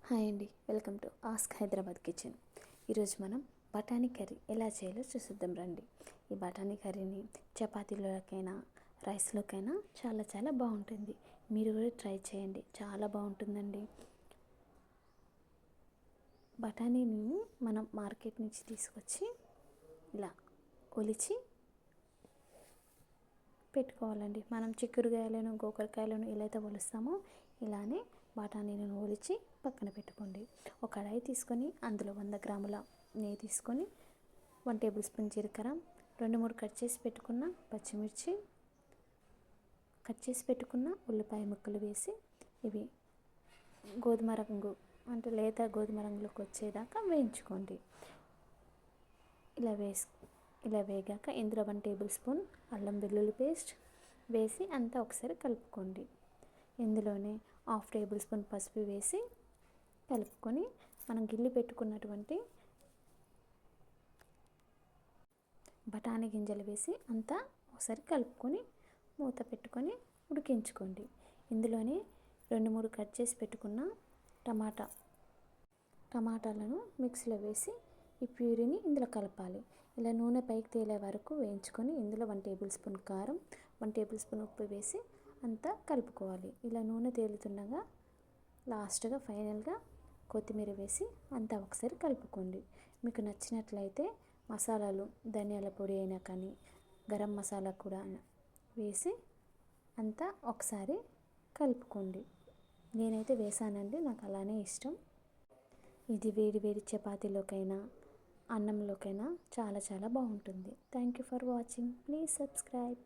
Hi అండి, welcome to ask Hyderabad kitchen. ఈరోజు మనం బఠానీ కర్రీ ఎలా చేయాలో చూసిద్దాం రండి. ఈ బఠానీ కర్రీని చపాతీలోకైనా రైస్లోకైనా చాలా చాలా బాగుంటుంది. మీరు కూడా ట్రై చేయండి, చాలా బాగుంటుందండి. బఠానీని మనం మార్కెట్ నుంచి తీసుకొచ్చి ఇలా ఒలిచి పెట్టుకోవాలండి. మనం చిక్కుడుకాయలను గోకరకాయలను ఎలా అయితే ఒలుస్తామో ఇలానే బఠానీలను ఒలిచి పక్కన పెట్టుకోండి. ఒక కడాయి తీసుకొని అందులో 100 గ్రాముల నెయ్యి తీసుకొని 1 టేబుల్ స్పూన్ జీలకర్ర, 2-3 కట్ చేసి పెట్టుకున్న పచ్చిమిర్చి, కట్ చేసి పెట్టుకున్న ఉల్లిపాయ ముక్కలు వేసి ఇవి గోధుమ రంగు అంటే లేత గోధుమ రంగులోకి వచ్చేదాకా వేయించుకోండి. ఇలా వేగాక ఇందులో 1 టేబుల్ స్పూన్ అల్లం వెల్లుల్లి పేస్ట్ వేసి అంతా ఒకసారి కలుపుకోండి. ఇందులోనే 1/2 టేబుల్ స్పూన్ పసుపు వేసి కలుపుకొని మనం గిల్లి పెట్టుకున్నటువంటి బఠానీ గింజలు వేసి అంతా ఒకసారి కలుపుకొని మూత పెట్టుకొని ఉడికించుకోండి. ఇందులోనే 2-3 కట్ చేసి పెట్టుకున్న టమాటాలను మిక్సీలో వేసి ఈ ప్యూరీని ఇందులో కలపాలి. ఇలా నూనె పైకి తేలే వరకు వేయించుకొని ఇందులో 1 టేబుల్ స్పూన్ కారం, 1 టేబుల్ స్పూన్ ఉప్పు వేసి అంతా కలుపుకోవాలి. ఇలా నూనె తేలుతుండగా లాస్ట్గా ఫైనల్గా కొత్తిమీర వేసి అంతా ఒకసారి కలుపుకోండి. మీకు నచ్చినట్లయితే మసాలాలు ధనియాల పొడి అయినా కానీ గరం మసాలా కూడా వేసి అంతా ఒకసారి కలుపుకోండి. నేనైతే వేసానండి, నాకు అలానే ఇష్టం. ఇది వేడి వేడి చపాతీలోకైనా అన్నంలోకైనా చాలా చాలా బాగుంటుంది. Thank you for watching. Please subscribe.